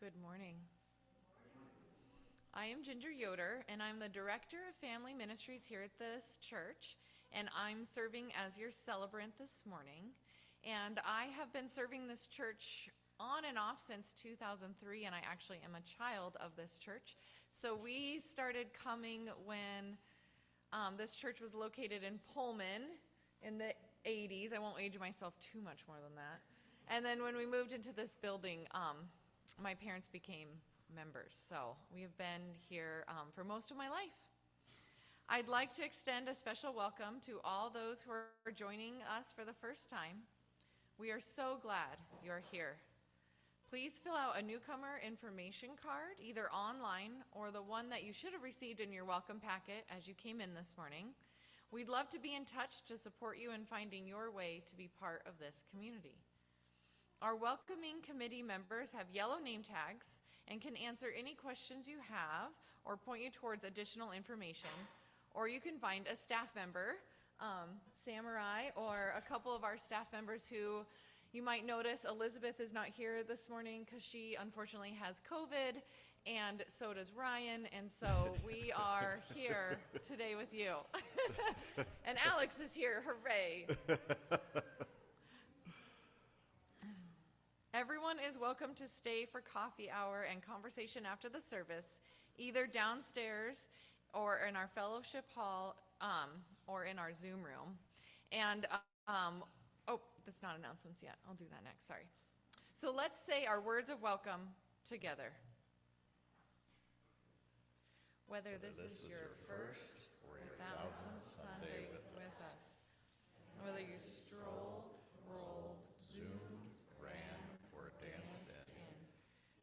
Good morning. I am Ginger Yoder, and I'm the Director of Family Ministries here at this church, and I'm serving as your celebrant this morning. And I have been serving this church on and off since 2003, and I actually am a child of this church. So we started coming when this church was located in Pullman in the 80s. I won't age myself too much more than that. And then when we moved into this building, my parents became members. So we have been here for most of my life. I'd like to extend a special welcome to all those who are joining us for the first time. We are so glad you're here. Please fill out a newcomer information card, either online or the one that you should have received in your welcome packet as you came in this morning. We'd love to be in touch to support you in finding your way to be part of this community. Our welcoming committee members have yellow name tags and can answer any questions you have or point you towards additional information. Or you can find a staff member, Samurai, or a couple of our staff members who you might notice Elizabeth is not here this morning because she unfortunately has COVID, and so does Ryan, and so we are here today with you. And Alex is here, hooray. Everyone is welcome to stay for coffee hour and conversation after the service, either downstairs or in our fellowship hall or in our Zoom room. And, oh, that's not announcements yet. I'll do that next, sorry. So let's say our words of welcome together. Whether this is your first or 1,000th Sunday with us, whether you strolled, rolled, zoomed, ran, or danced in,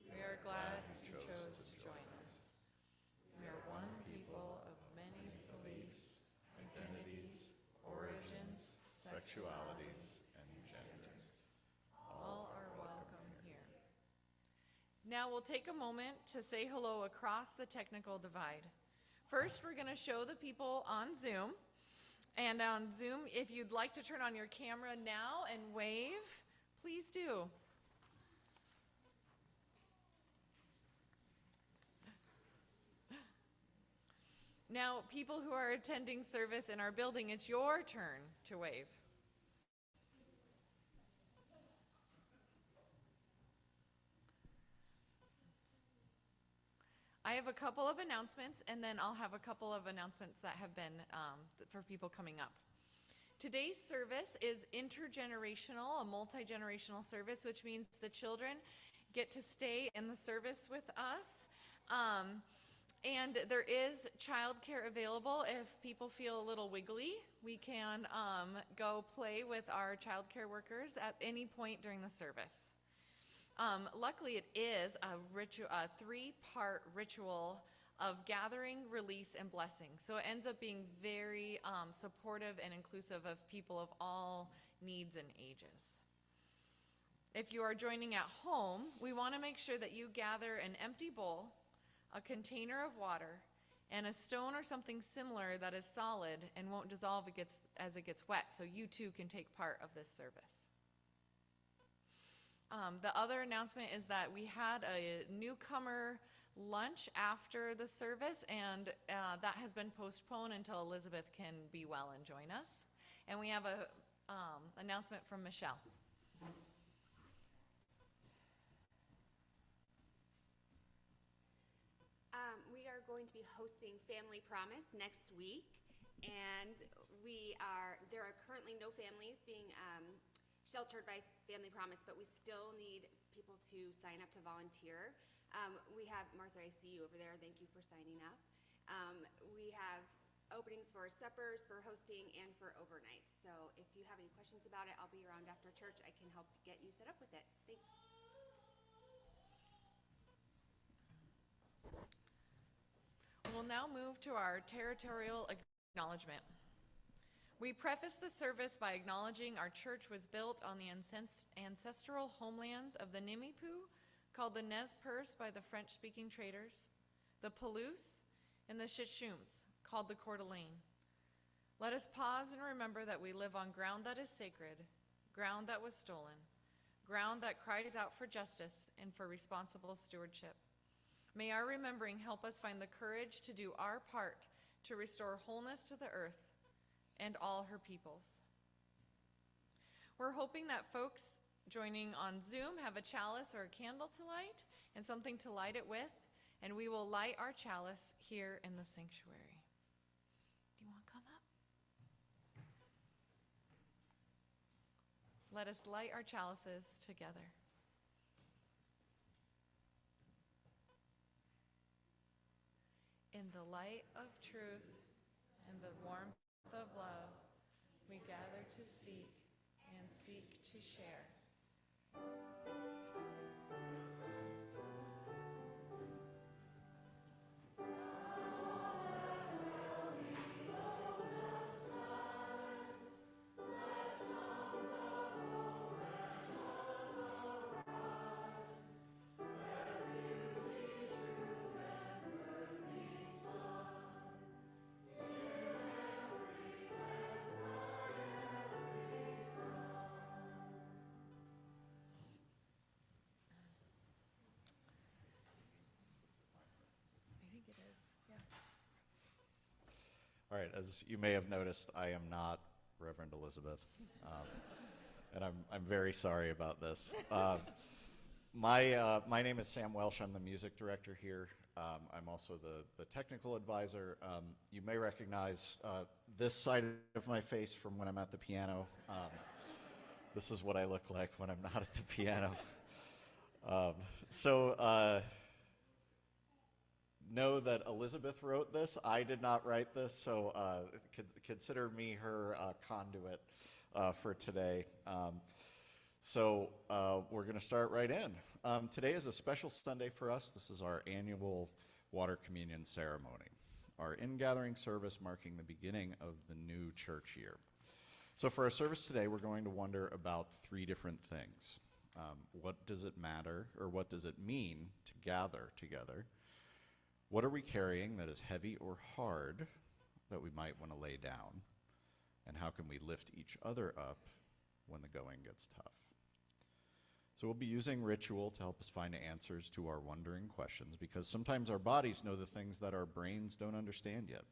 we are glad you chose to join us. We are one people of many beliefs, identities, origins, sexualities, and genders. All are welcome here. Now we'll take a moment to say hello across the technical divide. First, we're going to show the people on Zoom. And on Zoom, if you'd like to turn on your camera now and wave, please do. Now, people who are attending service in our building, it's your turn to wave. I have a couple of announcements, and then I'll have a couple of announcements that have been for people coming up. Today's service is intergenerational, a multi-generational service, which means the children get to stay in the service with us. And there is childcare available if people feel a little wiggly. We can go play with our childcare workers at any point during the service. Luckily, it is a three-part ritual of gathering, release, and blessing. So it ends up being very supportive and inclusive of people of all needs and ages. If you are joining at home, we want to make sure that you gather an empty bowl, a container of water, and a stone or something similar that is solid and won't dissolve as it gets wet, so you too can take part of this service. The other announcement is that we had a newcomer lunch after the service, and that has been postponed until Elizabeth can be well and join us. And we have a announcement from Michelle. We are going to be hosting Family Promise next week, and there are currently no families being sheltered by Family Promise, but we still need people to sign up to volunteer. We have Martha, I see you over there. Thank you for signing up. We have openings for suppers, for hosting, and for overnights. So if you have any questions about it, I'll be around after church. I can help get you set up with it. Thanks. We'll now move to our territorial acknowledgement. We preface the service by acknowledging our church was built on the ancestral homelands of the Nimipu, called the Nez Perce by the French-speaking traders, the Palouse, and the Shishums, called the Coeur d'Alene. Let us pause and remember that we live on ground that is sacred, ground that was stolen, ground that cries out for justice and for responsible stewardship. May our remembering help us find the courage to do our part to restore wholeness to the earth and all her peoples. We're hoping that folks joining on Zoom have a chalice or a candle to light and something to light it with, and we will light our chalice here in the sanctuary. Do you want to come up? Let us light our chalices together. In the light of truth and the warmth of love, we gather to seek and seek to share. I think it is, yeah. All right, as you may have noticed, I am not Reverend Elizabeth, and I'm very sorry about this. My name is Sam Welsh. I'm the music director here. I'm also the technical advisor. You may recognize this side of my face from when I'm at the piano. This is what I look like when I'm not at the piano. Know that Elizabeth wrote this. I did not write this, so consider me her conduit for today. We're going to start right in. Today is a special Sunday for us. This is our annual water communion ceremony, our in-gathering service marking the beginning of the new church year. So for our service today, we're going to wonder about three different things. What does it matter, or what does it mean to gather together? What are we carrying that is heavy or hard that we might want to lay down? And how can we lift each other up when the going gets tough? So we'll be using ritual to help us find answers to our wondering questions, because sometimes our bodies know the things that our brains don't understand yet.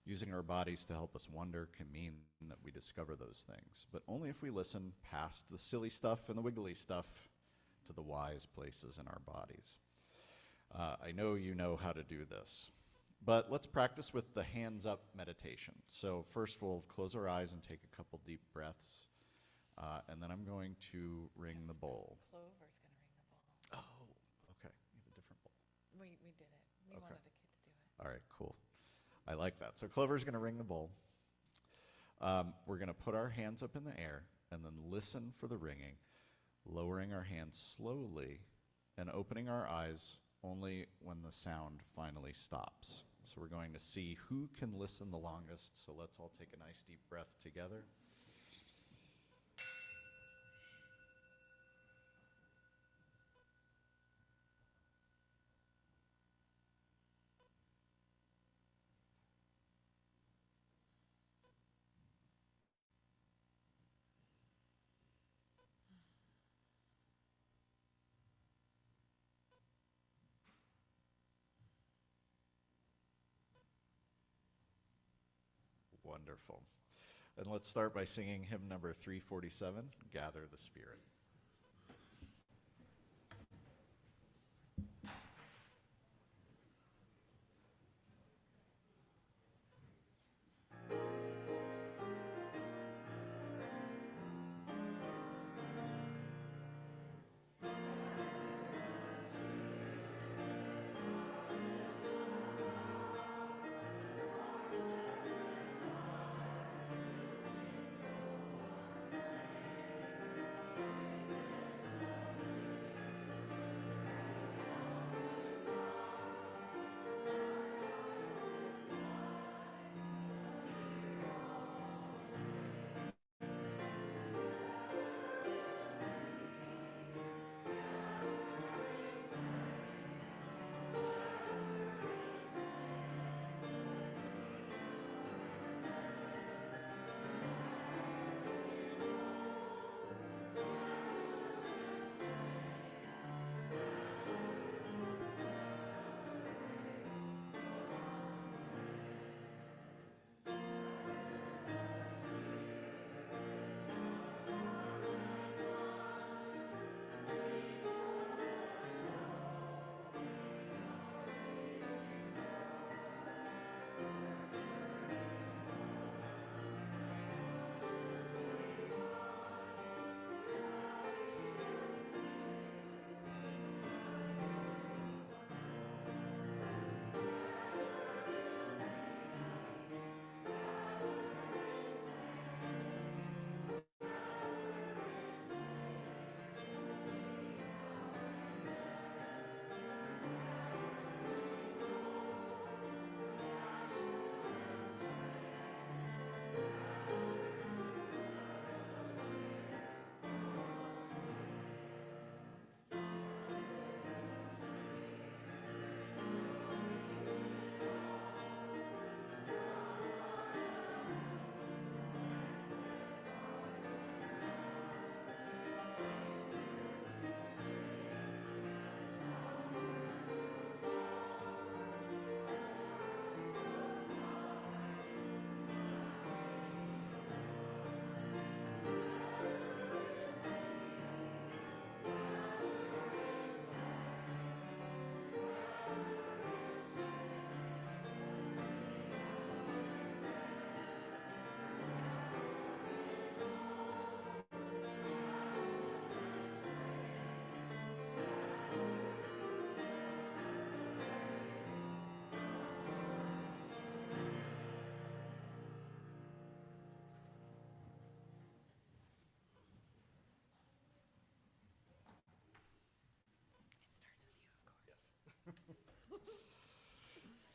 Using our bodies to help us wonder can mean that we discover those things, but only if we listen past the silly stuff and the wiggly stuff to the wise places in our bodies. I know you know how to do this, but let's practice with the hands up meditation. So first we'll close our eyes and take a couple deep breaths, and then I'm going to ring the bowl. Clover's going to ring the bowl. Oh, okay. You have a different bowl. We did it. We Okay. wanted the kid to do it. All right, cool. I like that. So Clover's going to ring the bowl. We're going to put our hands up in the air and then listen for the ringing, lowering our hands slowly and opening our eyes only when the sound finally stops. So we're going to see who can listen the longest. So let's all take a nice deep breath together. Wonderful. And let's start by singing hymn number 347, Gather the Spirit.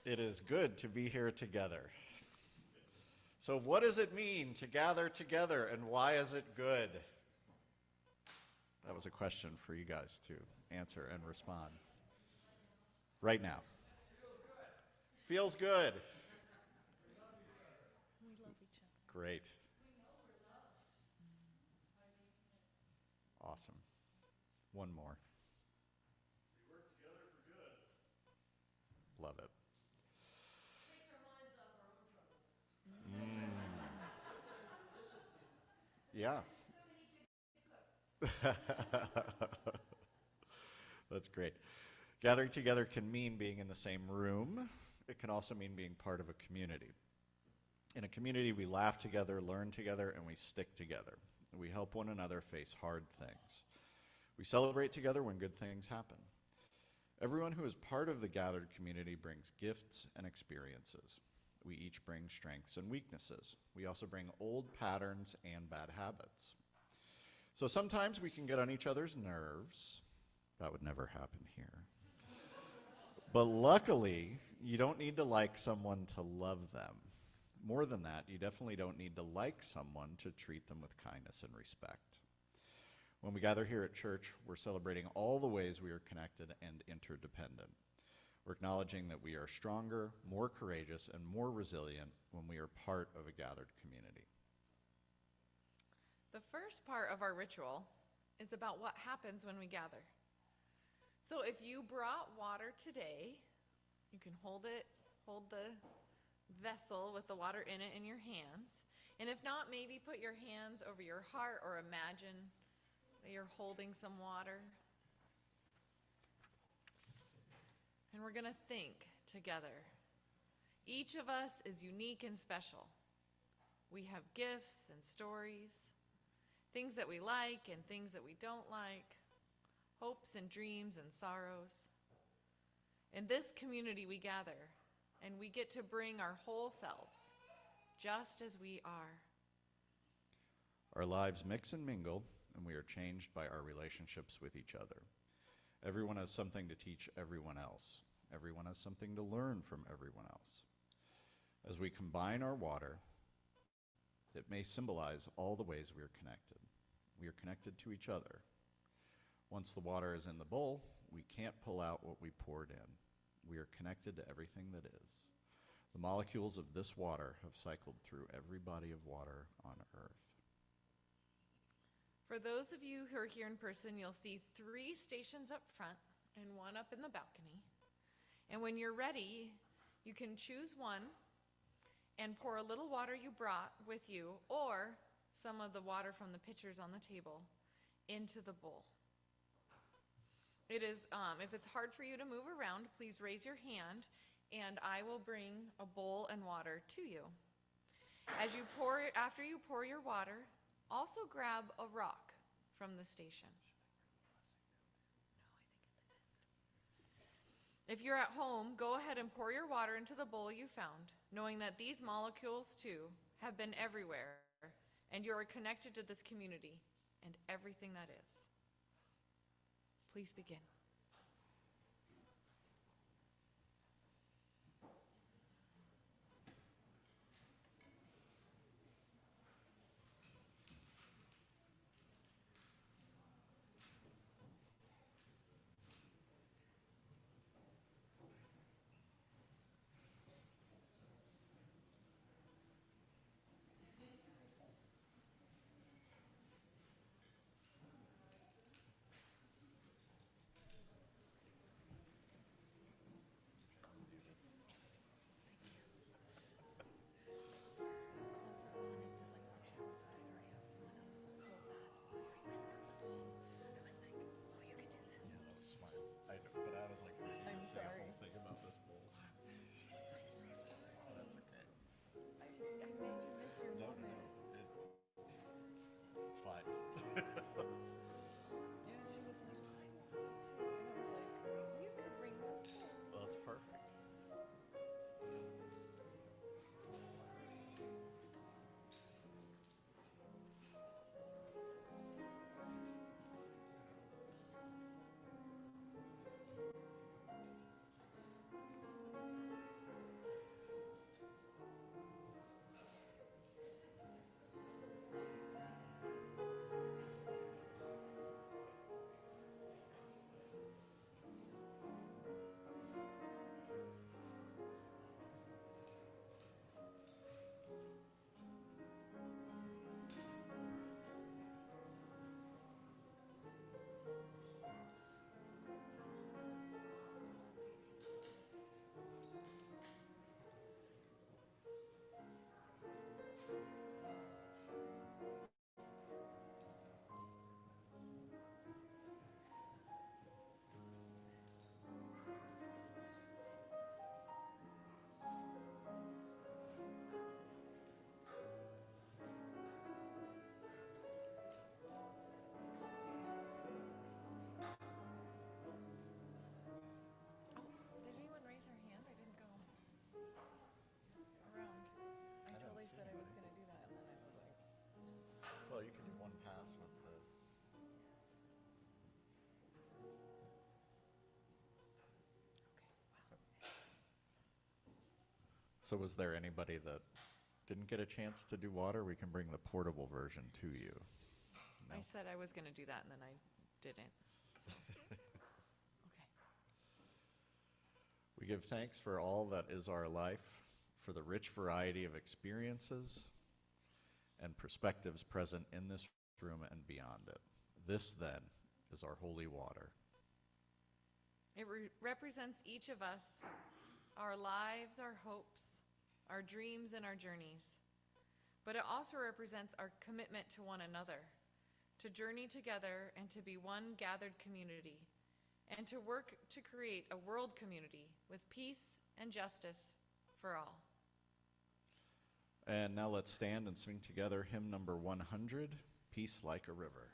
It is good to be here together. So, what does it mean to gather together, and why is it good? That was a question for you guys to answer and respond right now. Feels good. We love each other. Great. Awesome. One more. We work together for good. Love it. Takes our minds off our own troubles. Yeah. That's great. Gathering together can mean being in the same room. It can also mean being part of a community. In a community, we laugh together, learn together, and we stick together. We help one another face hard things. We celebrate together when good things happen. Everyone who is part of the gathered community brings gifts and experiences. We each bring strengths and weaknesses. We also bring old patterns and bad habits. So sometimes we can get on each other's nerves. That would never happen here. But luckily, you don't need to like someone to love them. More than that, you definitely don't need to like someone to treat them with kindness and respect. When we gather here at church, we're celebrating all the ways we are connected and interdependent. We're acknowledging that we are stronger, more courageous, and more resilient when we are part of a gathered community. The first part of our ritual is about what happens when we gather. So if you brought water today, you can hold the vessel with the water in it in your hands. And if not, maybe put your hands over your heart or imagine that you're holding some water. And we're going to think together. Each of us is unique and special. We have gifts and stories, things that we like and things that we don't like, hopes and dreams and sorrows. In this community we gather, and we get to bring our whole selves, just as we are. Our lives mix and mingle, and we are changed by our relationships with each other. Everyone has something to teach everyone else. Everyone has something to learn from everyone else. As we combine our water, it may symbolize all the ways we are connected. We are connected to each other. Once the water is in the bowl, we can't pull out what we poured in. We are connected to everything that is. The molecules of this water have cycled through every body of water on earth. For those of you who are here in person, you'll see 3 stations up front and 1 up in the balcony. And when you're ready, you can choose one and pour a little water you brought with you or some of the water from the pitchers on the table into the bowl. It is, if it's hard for you to move around, please raise your hand and I will bring a bowl and water to you. After you pour your water, also grab a rock from the station. If you're at home, go ahead and pour your water into the bowl you found, knowing that these molecules too have been everywhere and you are connected to this community and everything that is. Please begin. But I was like, I'm sorry. thing about this bowl. Oh, that's okay. I made you miss your No, moment. it's fine. Yeah, she was like, I want one too. And I was like, you can bring this bowl. Well, it's perfect. So was there anybody that didn't get a chance to do water? We can bring the portable version to you. No? I said I was going to do that, and then I didn't. Okay. We give thanks for all that is our life, for the rich variety of experiences and perspectives present in this room and beyond it. This, then, is our holy water. It represents each of us, our lives, our hopes, our dreams, and our journeys. But it also represents our commitment to one another, to journey together and to be one gathered community, and to work to create a world community with peace and justice for all. And now let's stand and sing together hymn number 100, Peace Like a River.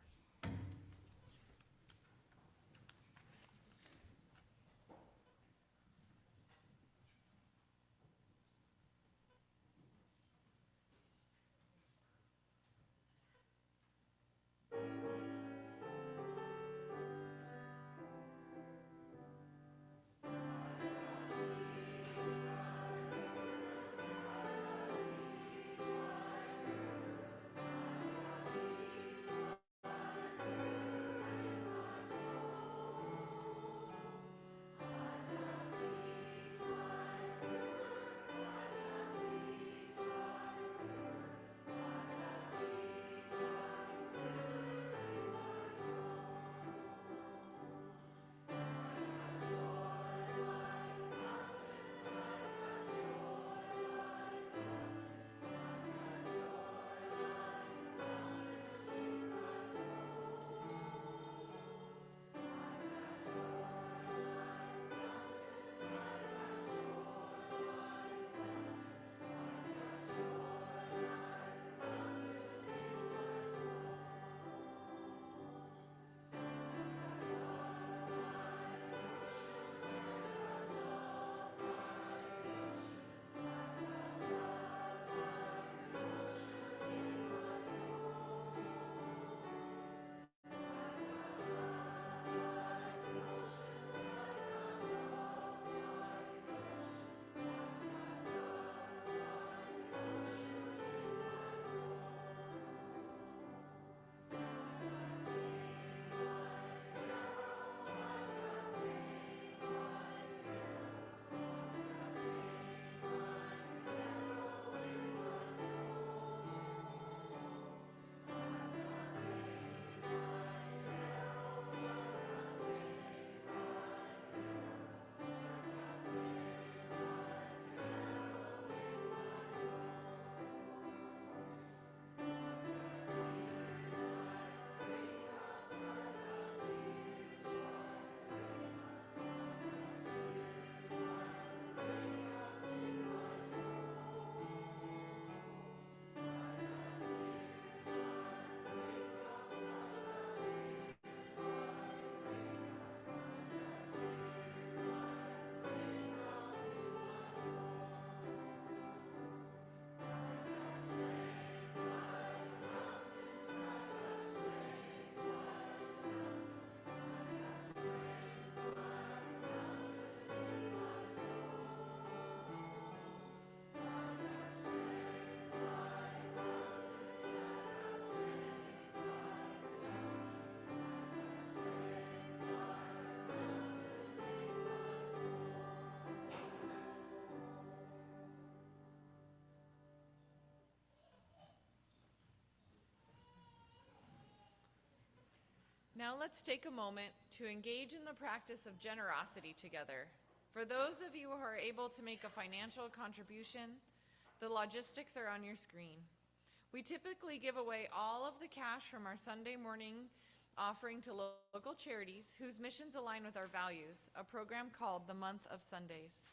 Now let's take a moment to engage in the practice of generosity together. For those of you who are able to make a financial contribution, the logistics are on your screen. We typically give away all of the cash from our Sunday morning offering to local charities whose missions align with our values, a program called the Month of Sundays.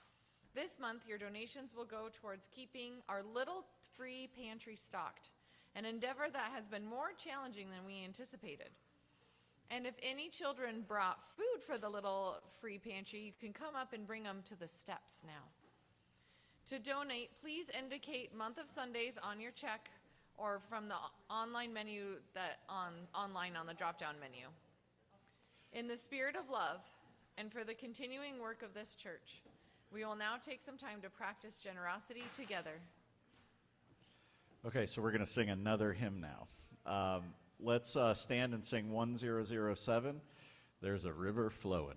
This month, your donations will go towards keeping our little free pantry stocked, an endeavor that has been more challenging than we anticipated. And if any children brought food for the little free pantry, you can come up and bring them to the steps now. To donate, please indicate Month of Sundays on your check or from the online menu online on the drop-down menu. In the spirit of love and for the continuing work of this church, We will now take some time to practice generosity together. Okay, so we're going to sing another hymn now. Let's stand and sing 1007, There's a River Flowing.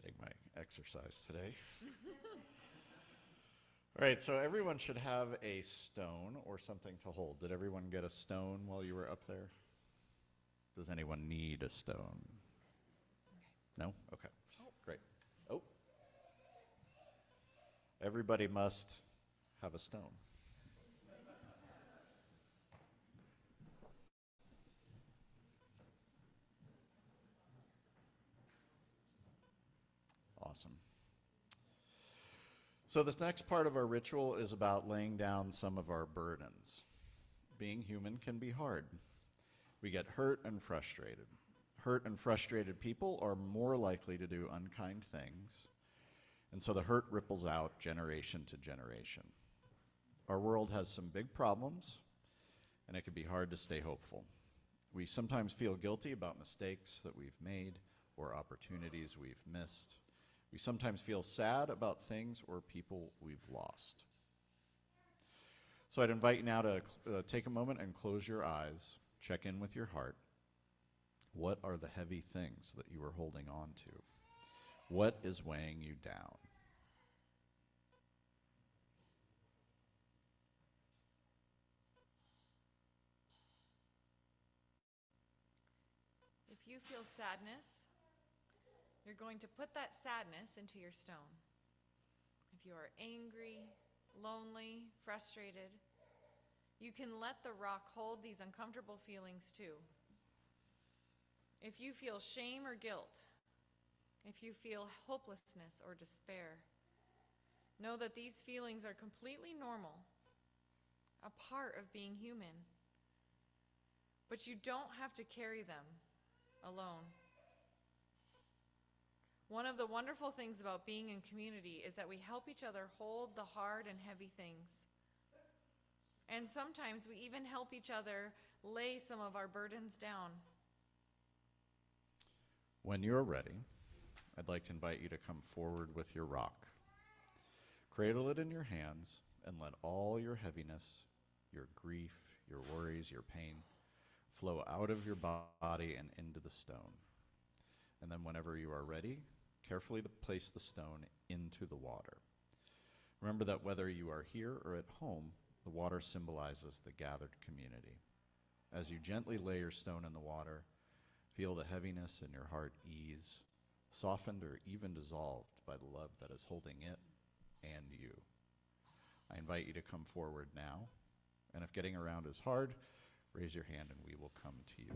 Getting my exercise today. All right, so everyone should have a stone or something to hold. Did everyone get a stone while you were up there? Does anyone need a stone? No? Okay, great. Oh. Everybody must have a stone. Awesome. So this next part of our ritual is about laying down some of our burdens. Being human can be hard. We get hurt and frustrated. Hurt and frustrated people are more likely to do unkind things, and so the hurt ripples out generation to generation. Our world has some big problems, and it can be hard to stay hopeful. We sometimes feel guilty about mistakes that we've made or opportunities we've missed. We sometimes feel sad about things or people we've lost. So I'd invite you now to take a moment and close your eyes, check in with your heart. What are the heavy things that you are holding on to? What is weighing you down? If you feel sadness, you're going to put that sadness into your stone. If you are angry, lonely, frustrated, you can let the rock hold these uncomfortable feelings too. If you feel shame or guilt, if you feel hopelessness or despair, know that these feelings are completely normal, a part of being human. But you don't have to carry them alone. One of the wonderful things about being in community is that we help each other hold the hard and heavy things. And sometimes we even help each other lay some of our burdens down. When you're ready, I'd like to invite you to come forward with your rock. Cradle it in your hands and let all your heaviness, your grief, your worries, your pain flow out of your body and into the stone. And then whenever you are ready, carefully place the stone into the water. Remember that whether you are here or at home, the water symbolizes the gathered community. As you gently lay your stone in the water, feel the heaviness in your heart ease, softened or even dissolved by the love that is holding it and you. I invite you to come forward now, and if getting around is hard, raise your hand and we will come to you.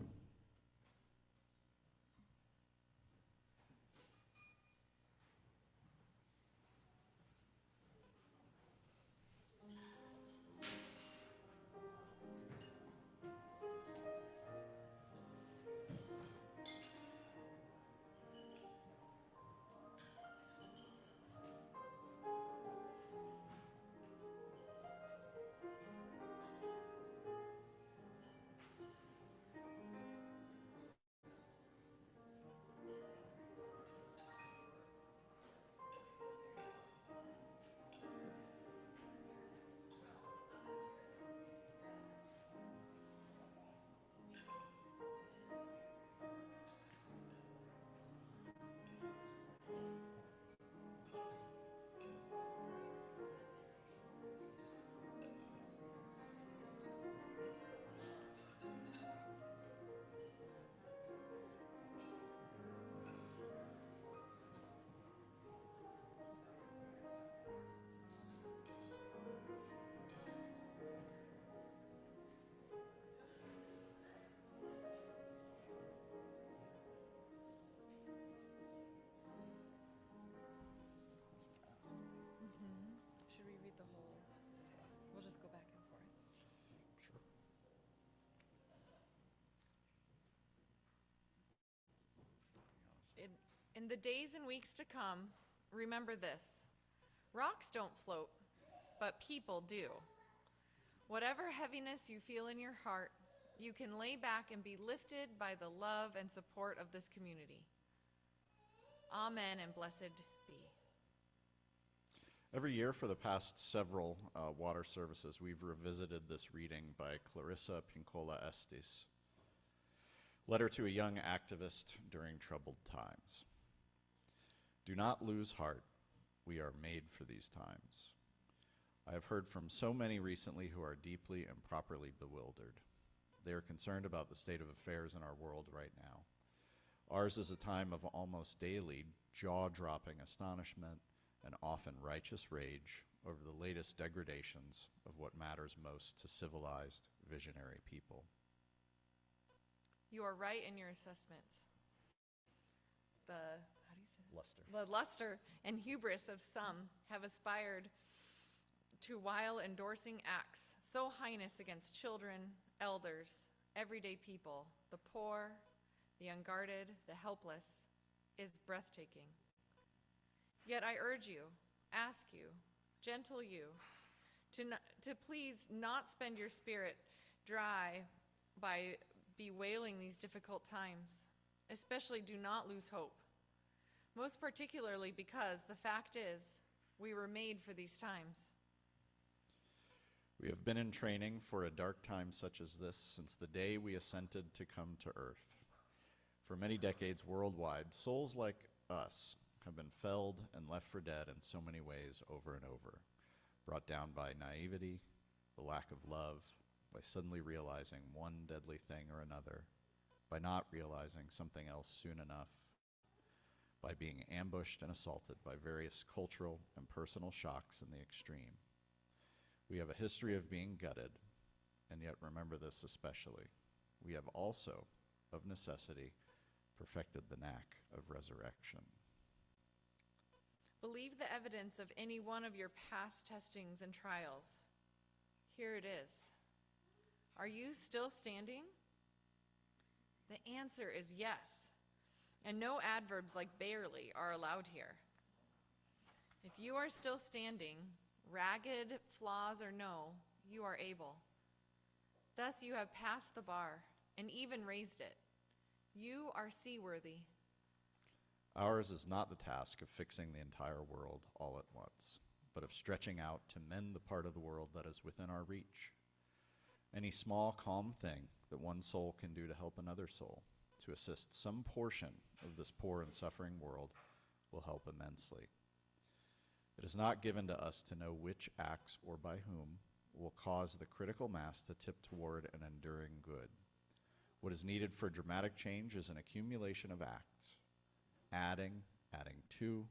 Should we read the whole? We'll just go back and forth. Sure. In the days and weeks to come, remember this. Rocks don't float, but people do. Whatever heaviness you feel in your heart, you can lay back and be lifted by the love and support of this community. Amen and blessed be. Every year for the past several water services, we've revisited this reading by Clarissa Pinkola Estes, Letter to a Young Activist During Troubled Times. Do not lose heart. We are made for these times. I have heard from so many recently who are deeply and properly bewildered. They are concerned about the state of affairs in our world right now. Ours is a time of almost daily jaw-dropping astonishment and often righteous rage over the latest degradations of what matters most to civilized, visionary people. You are right in your assessments. The luster and hubris of some have aspired to while endorsing acts so heinous against children, elders, everyday people, the poor, the unguarded, the helpless, is breathtaking. Yet I urge you, ask you, gentle you, to please not spend your spirit dry by bewailing these difficult times. Especially do not lose hope. Most particularly because the fact is, we were made for these times. We have been in training for a dark time such as this since the day we assented to come to earth. For many decades worldwide, souls like us have been felled and left for dead in so many ways over and over, brought down by naivety, the lack of love, by suddenly realizing one deadly thing or another, by not realizing something else soon enough, by being ambushed and assaulted by various cultural and personal shocks in the extreme. We have a history of being gutted, and yet remember this especially. We have also, of necessity, perfected the knack of resurrection. Believe the evidence of any one of your past testings and trials. Here it is. Are you still standing? The answer is yes. And no adverbs like barely are allowed here. If you are still standing, ragged, flaws or no, you are able. Thus you have passed the bar and even raised it. You are seaworthy. Ours is not the task of fixing the entire world all at once, but of stretching out to mend the part of the world that is within our reach. Any small, calm thing that one soul can do to help another soul, to assist some portion of this poor and suffering world, will help immensely. It is not given to us to know which acts or by whom will cause the critical mass to tip toward an enduring good. What is needed for dramatic change is an accumulation of acts, adding to,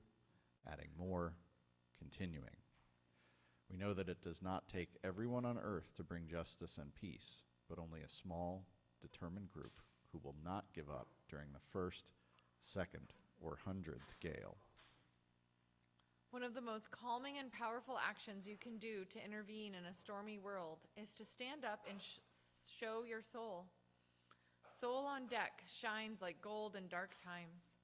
adding more, continuing. We know that it does not take everyone on earth to bring justice and peace, but only a small, determined group who will not give up during the first, second, or 100th gale. One of the most calming and powerful actions you can do to intervene in a stormy world is to stand up and show your soul. Soul on deck shines like gold in dark times.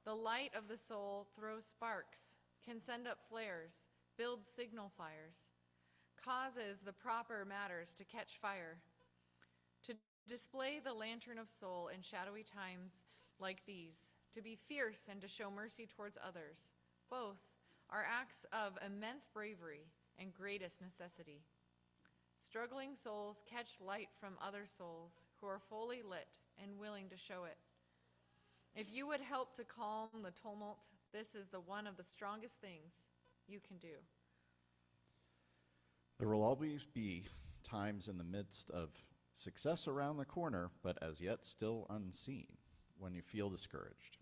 The light of the soul throws sparks, can send up flares, builds signal fires, causes the proper matters to catch fire. To display the lantern of soul in shadowy times like these, to be fierce and to show mercy towards others, both are acts of immense bravery and greatest necessity. Struggling souls catch light from other souls who are fully lit and willing to show it. If you would help to calm the tumult, this is the one of the strongest things you can do. There will always be times in the midst of success around the corner, but as yet still unseen, when you feel discouraged.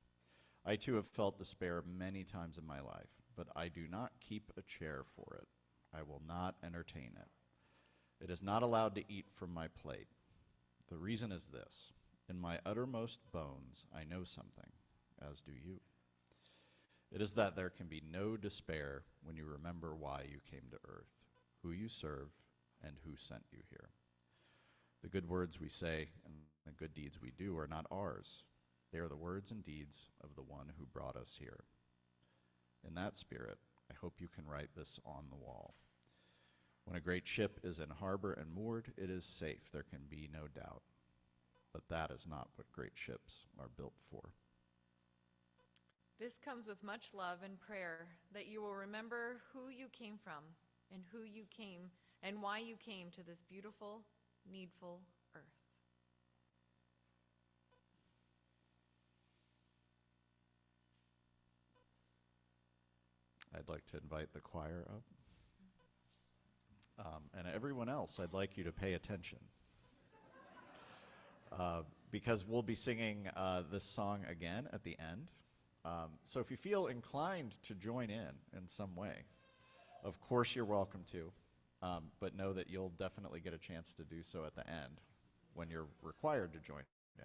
I too have felt despair many times in my life, but I do not keep a chair for it. I will not entertain it. It is not allowed to eat from my plate. The reason is this: in my uttermost bones, I know something, as do you. It is that there can be no despair when you remember why you came to earth, who you serve, and who sent you here. The good words we say and the good deeds we do are not ours. They are the words and deeds of the one who brought us here. In that spirit, I hope you can write this on the wall. When a great ship is in harbor and moored, it is safe, there can be no doubt. But that is not what great ships are built for. This comes with much love and prayer that you will remember who you came from and who you came and why you came to this beautiful, needful earth. I'd like to invite the choir up. And everyone else, I'd like you to pay attention. Because we'll be singing this song again at the end. So if you feel inclined to join in some way, of course you're welcome to. But know that you'll definitely get a chance to do so at the end when you're required to join in.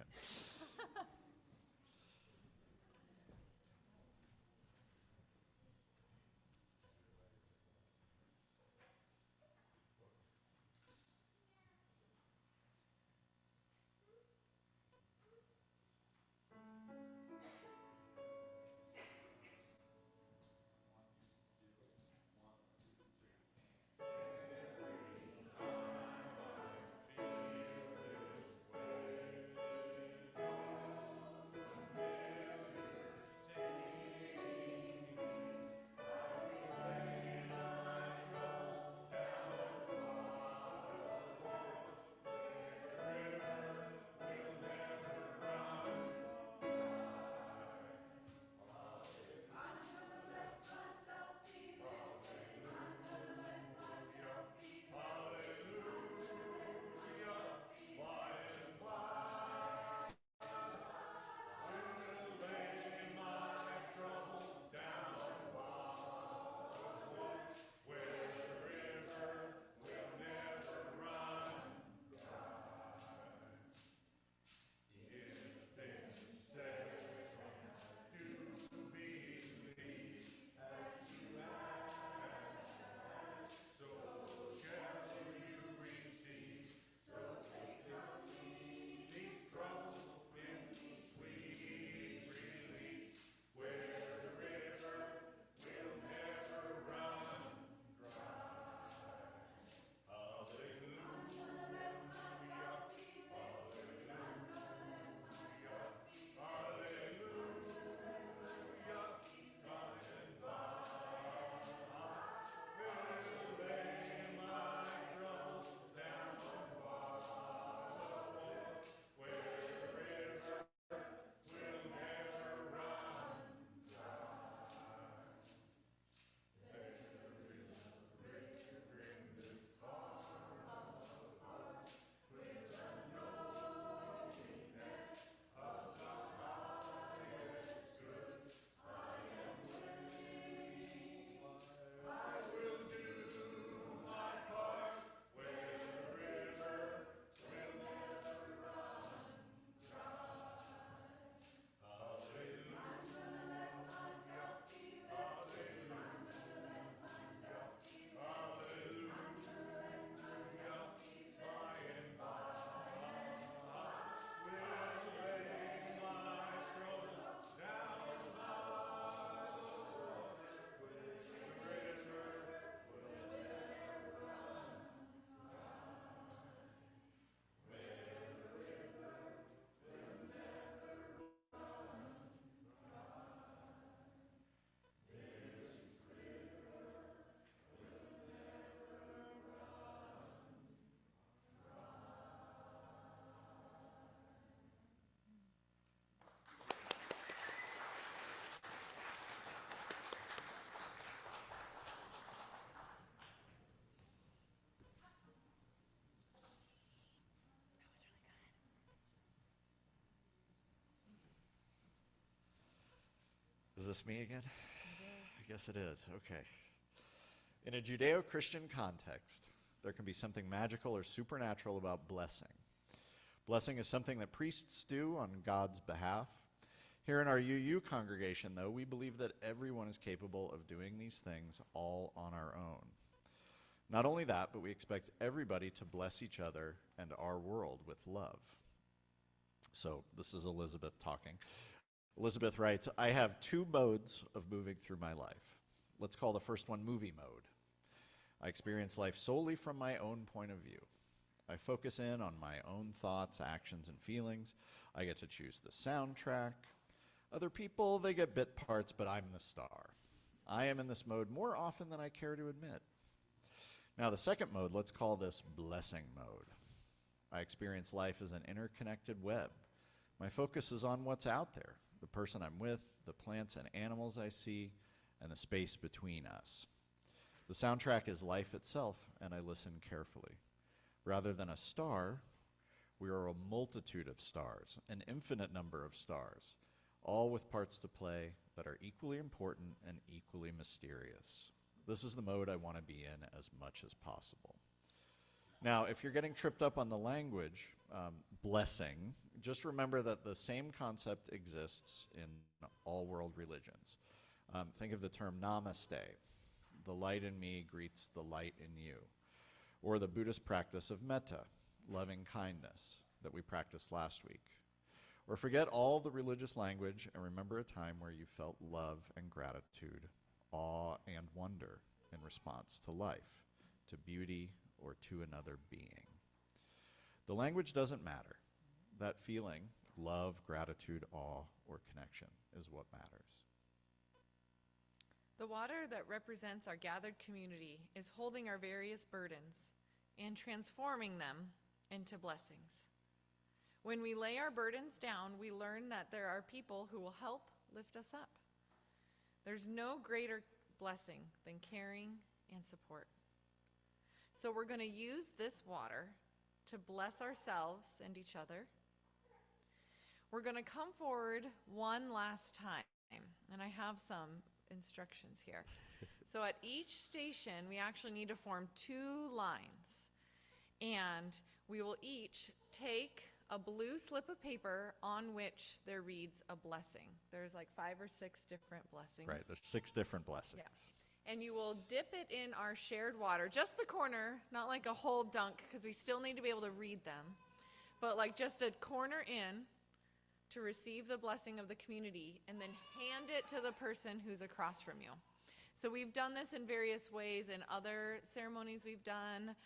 Is this me again? I guess it is. Okay. In a Judeo-Christian context, there can be something magical or supernatural about blessing. Blessing is something that priests do on God's behalf. Here in our UU congregation, though, we believe that everyone is capable of doing these things all on our own. Not only that, but we expect everybody to bless each other and our world with love. So this is Elizabeth talking. Elizabeth writes, I have two modes of moving through my life. Let's call the first one movie mode. I experience life solely from my own point of view. I focus in on my own thoughts, actions, and feelings. I get to choose the soundtrack. Other people, they get bit parts, but I'm the star. I am in this mode more often than I care to admit. Now, the second mode, let's call this blessing mode. I experience life as an interconnected web. My focus is on what's out there, the person I'm with, the plants and animals I see, and the space between us. The soundtrack is life itself, and I listen carefully. Rather than a star, we are a multitude of stars, an infinite number of stars, all with parts to play that are equally important and equally mysterious. This is the mode I want to be in as much as possible. Now, if you're getting tripped up on the language, blessing, just remember that the same concept exists in all world religions. Think of the term namaste. The light in me greets the light in you. Or the Buddhist practice of metta, loving kindness, that we practiced last week. Or forget all the religious language and remember a time where you felt love and gratitude, awe and wonder in response to life, to beauty, or to another being. The language doesn't matter. That feeling, love, gratitude, awe, or connection, is what matters. The water that represents our gathered community is holding our various burdens and transforming them into blessings. When we lay our burdens down, we learn that there are people who will help lift us up. There's no greater blessing than caring and support. So we're going to use this water to bless ourselves and each other. We're going to come forward one last time, and I have some instructions here. So at each station, we actually need to form two lines, and we will each take a blue slip of paper on which there reads a blessing. There's like 5 or 6 different blessings. Right, there's 6 different blessings. Yeah. And you will dip it in our shared water, just the corner, not like a whole dunk, because we still need to be able to read them, but like just a corner in to receive the blessing of the community, and then hand it to the person who's across from you. So we've done this in various ways in other ceremonies we've done,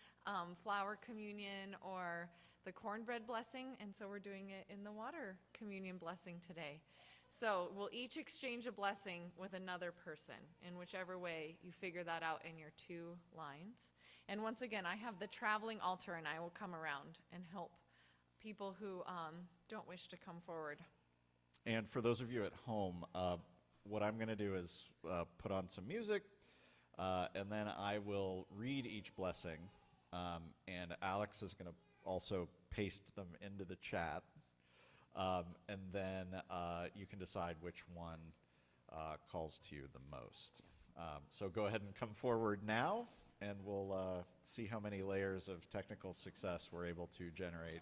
flower communion or the cornbread blessing, and so we're doing it in the water communion blessing today. So we'll each exchange a blessing with another person in whichever way you figure that out in your 2 lines. And once again, I have the traveling altar, and I will come around and help people who don't wish to come forward. And for those of you at home, what I'm going to do is put on some music, and then I will read each blessing, and Alex is going to also paste them into the chat, and then you can decide which one calls to you the most. So go ahead and come forward now, and we'll see how many layers of technical success we're able to generate.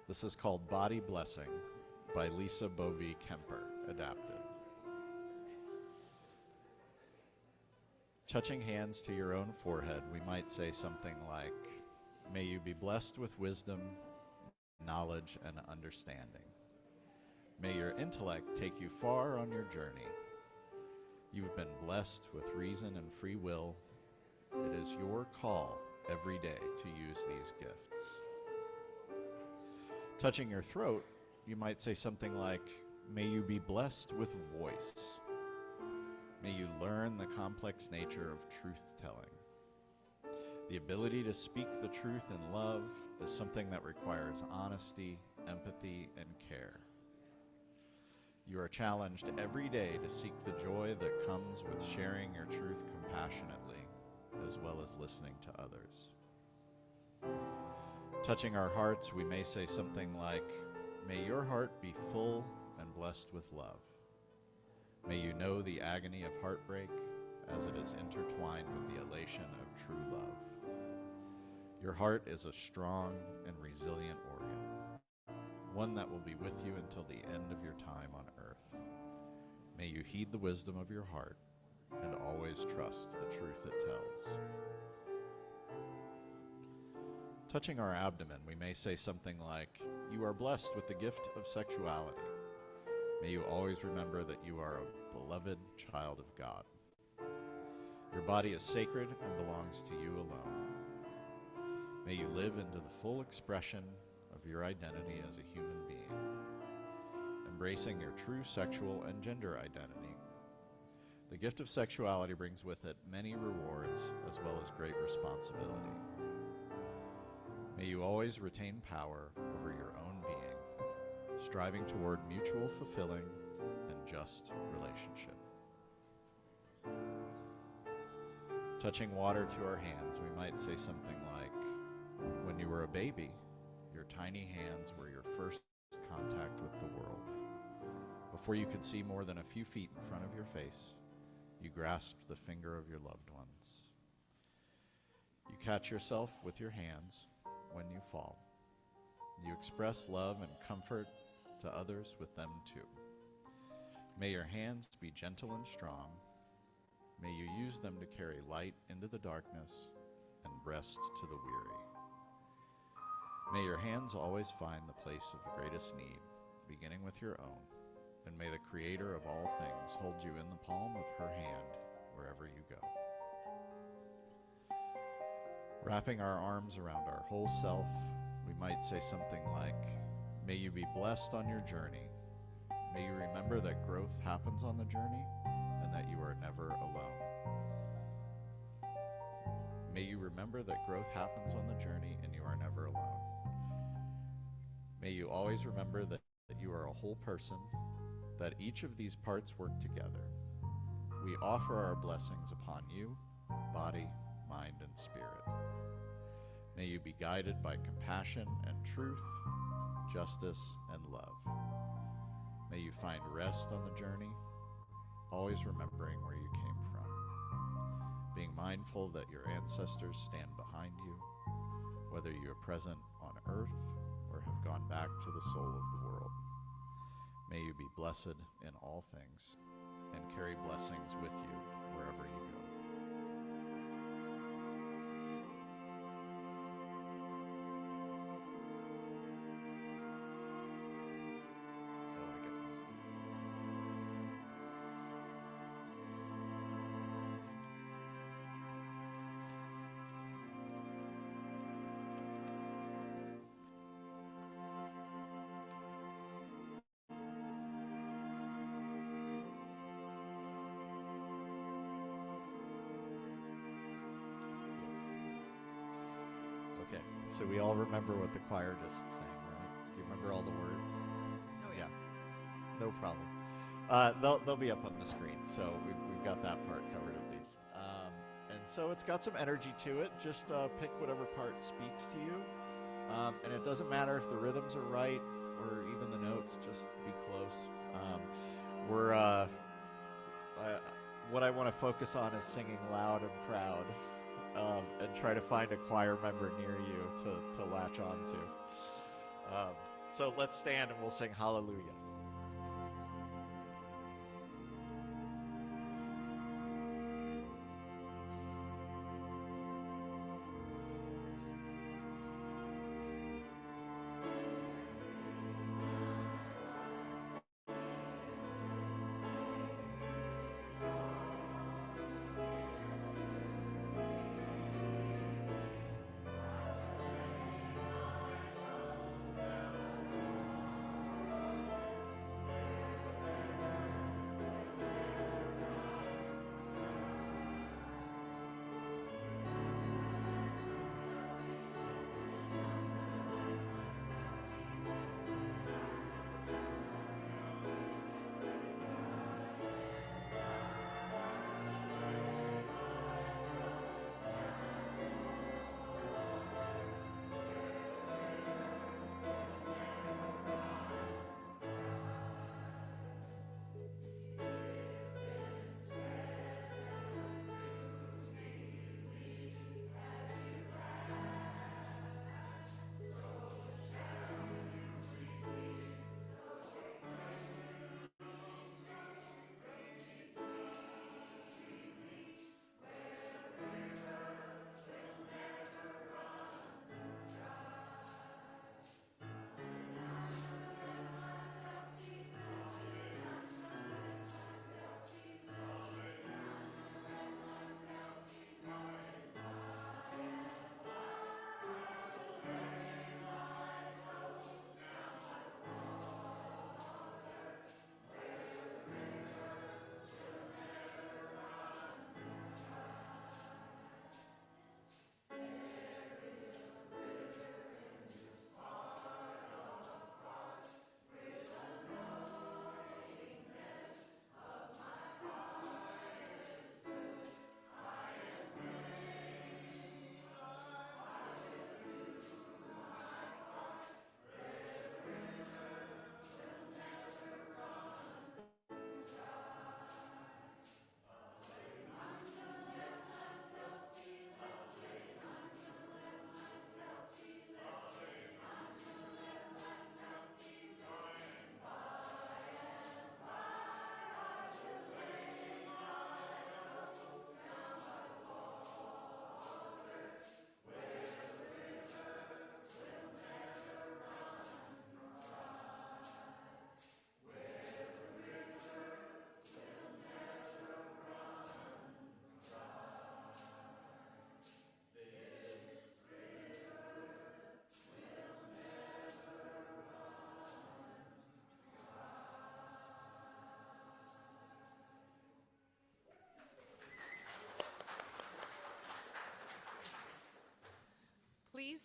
This is called Body Blessing by Lisa Bovee Kemper, adapted. Touching hands to your own forehead, we might say something like, may you be blessed with wisdom, knowledge, and understanding. May your intellect take you far on your journey. You've been blessed with reason and free will. It is your call every day to use these gifts. Touching your throat, you might say something like, may you be blessed with voice. May you learn the complex nature of truth-telling. The ability to speak the truth in love is something that requires honesty, empathy, and care. You are challenged every day to seek the joy that comes with sharing your truth compassionately, as well as listening to others. Touching our hearts, we may say something like, "May your heart be full and blessed with love. May you know the agony of heartbreak as it is intertwined with the elation of true love. Your heart is a strong and resilient organ, one that will be with you until the end of your time on earth. May you heed the wisdom of your heart and always trust the truth it tells." Touching our abdomen, we may say something like, "You are blessed with the gift of sexuality. May you always remember that you are a beloved child of God. Your body is sacred and belongs to you alone. May you live into the full expression of your identity as a human being, embracing your true sexual and gender identity. The gift of sexuality brings with it many rewards as well as great responsibility. May you always retain power over your own being, striving toward mutual fulfilling and just relationship." Touching water to our hands, we might say something like, "When you were a baby, your tiny hands were your first contact with the world. Before you could see more than a few feet in front of your face, you grasped the finger of your loved ones. You catch yourself with your hands when you fall. You express love and comfort to others with them too. May your hands be gentle and strong. May you use them to carry light into the darkness and rest to the weary. May your hands always find the place of greatest need, beginning with your own, and may the Creator of all things hold you in the palm of her hand wherever you go." Wrapping our arms around our whole self, we might say something like, "May you be blessed on your journey. May you remember that growth happens on the journey and that you are never alone. May you remember that growth happens on the journey and you are never alone. May you always remember that you are a whole person, that each of these parts work together. We offer our blessings upon you, body, mind, and spirit. May you be guided by compassion and truth, justice, and love. May you find rest on the journey, always remembering where you came from, being mindful that your ancestors stand behind you, whether you are present on earth or have gone back to the soul of the world. May you be blessed in all things and carry blessings with you wherever you go." Okay, so we all remember what the choir just sang, right? Do you remember all the words? Oh, yeah. No problem. They'll be up on the screen, so we've got that part covered at least. And so it's got some energy to it. Just pick whatever part speaks to you. And it doesn't matter if the rhythms are right or even the notes, just be close. What I want to focus on is singing loud and proud. And try to find a choir member near you to latch on to. So let's stand and we'll sing Hallelujah.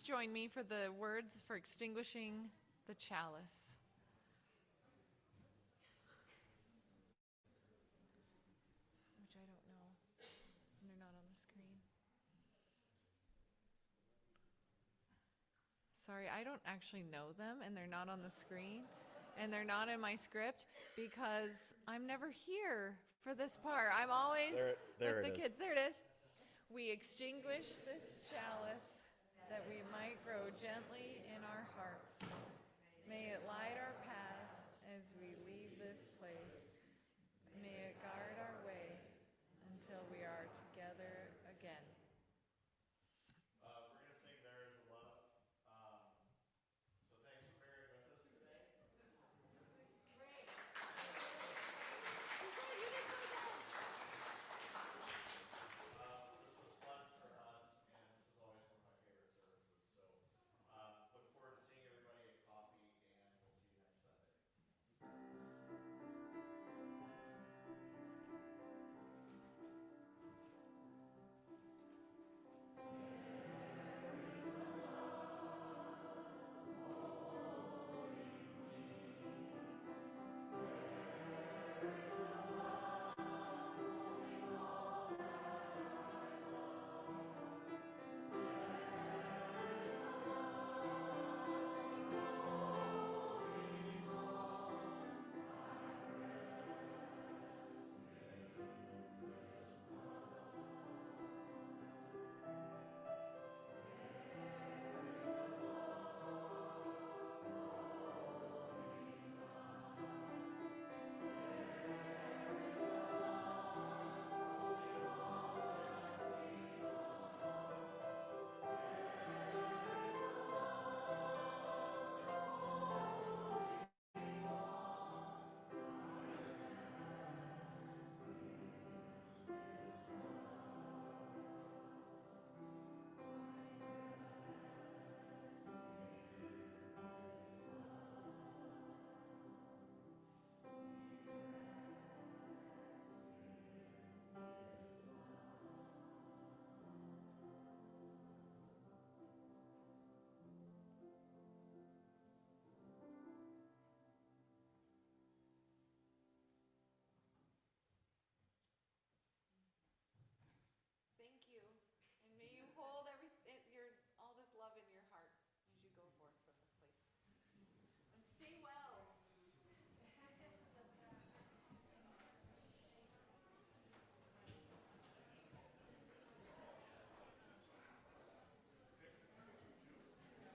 join me for the words for extinguishing the chalice. Which I don't know. They're not on the screen. Sorry, I don't actually know them, and they're not on the screen, and they're not in my script because I'm never here for this part. I'm always There with it the is. kids. There it is. We extinguish this chalice that we might grow gently in our hearts. May it light our